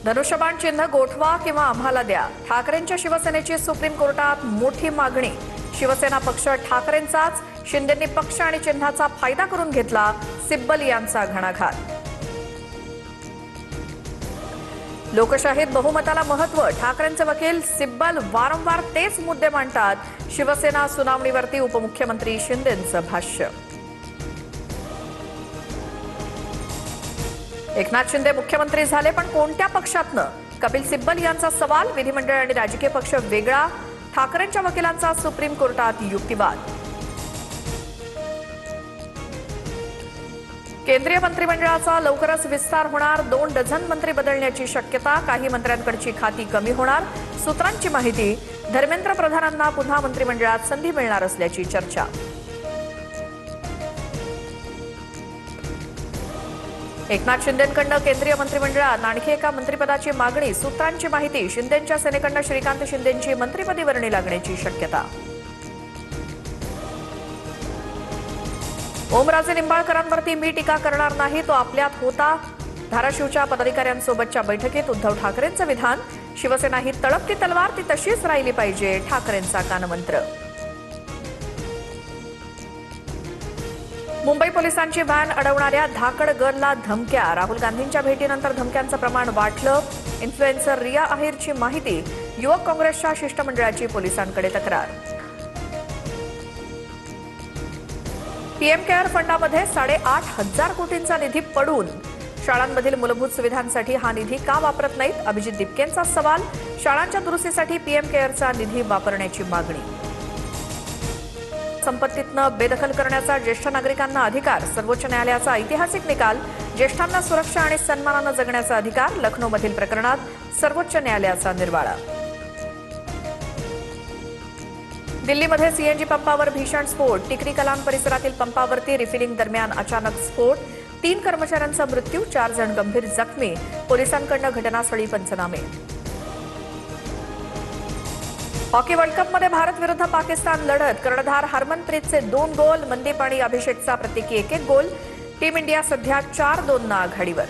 धनुष्यबाण चिन्ह गोठवा किंवा आम्हाला द्या. ठाकरेंच्या शिवसेनेची सुप्रीम कोर्टात मोठी मागणी. शिवसेना पक्ष ठाकरेंचाच, शिंदेंनी पक्ष आणि चिन्हाचा फायदा करून घेतला. सिब्बल यांचा घणाघात. लोकशाहीत बहुमताला महत्व. ठाकरेंचे वकील सिब्बल वारंवार तेच मुद्दे मांडतात. शिवसेना सुनावणीवरती उपमुख्यमंत्री शिंदेंचं भाष्य. एकनाथ शिंदे मुख्यमंत्री झाले पण कोणत्या पक्षातनं? कपिल सिब्बल यांचा सवाल. विधिमंडळ आणि राजकीय पक्ष वेगळा. ठाकरेंच्या वकिलांचा सुप्रीम कोर्टात युक्तिवाद. केंद्रीय मंत्रिमंडळाचा लवकरच विस्तार होणार. 2 डझन मंत्री बदलण्याची शक्यता. काही मंत्र्यांकडची खाती कमी होणार. सूत्रांची माहिती. धर्मेंद्र प्रधानांना पुन्हा मंत्रिमंडळात संधी मिळणार असल्याची चर्चा. एकनाथ शिंदेंकडून केंद्रीय मंत्रिमंडळात आणखी एका मंत्रिपदाची मागणी. सूत्रांची माहिती. शिंदेंच्या सेनेकडून श्रीकांत शिंदेंची मंत्रिपदी वर्णी लागण्याची शक्यता. ओमराजे निंबाळकरांवरती मी टीका करणार नाही, तो आपल्यात होता. धाराशिवच्या पदाधिकाऱ्यांसोबतच्या बैठकीत उद्धव ठाकरेंचं विधान. शिवसेना ही तळपती तलवार, ती तशीच राहिली पाहिजे. ठाकरेंचा कानमंत्र. मुंबई पोलिसांची व्हॅन अडवणाऱ्या धाकड गर्लला धमक्या. राहुल गांधींच्या भेटीनंतर धमक्यांचं प्रमाण वाढलं. इन्फ्लुएन्सर रिया अहिरची माहिती. युवक काँग्रेसच्या शिष्टमंडळाची पोलिसांकडे तक्रार. पीएम केअर फंडामध्ये 8,500 कोटींचा निधी पडून. शाळांमधील मूलभूत सुविधांसाठी हा निधी का वापरत नाहीत? अभिजित दिपकेंचा सवाल. शाळांच्या दुरुस्तीसाठी पीएम केअरचा निधी वापरण्याची मागणी. संपत्तीतनं बेदखल करण्याचा ज्येष्ठ नागरिकांना अधिकार. सर्वोच्च न्यायालयाचा ऐतिहासिक निकाल. ज्येष्ठांना सुरक्षा आणि सन्मानानं जगण्याचा अधिकार. लखनौमधील प्रकरणात सर्वोच्च न्यायालयाचा निर्वाळा. दिल्लीमध्ये सीएनजी पंपावर भीषण स्फोट. टिकरी कलान परिसरातील पंपावरती रिफिलिंग दरम्यान अचानक स्फोट. 3 कर्मचाऱ्यांचा मृत्यू, 4 जण गंभीर जखमी. पोलिसांकडून घटनास्थळी पंचनामे. हॉकी वर्ल्ड कपमध्ये भारत विरुद्ध पाकिस्तान लढत. कर्णधार हरमनप्रीतचे 2 गोल. मनदीप आणि अभिषेकचा प्रत्येकी 1-1 गोल. टीम इंडिया सध्या 4-2 आघाडीवर.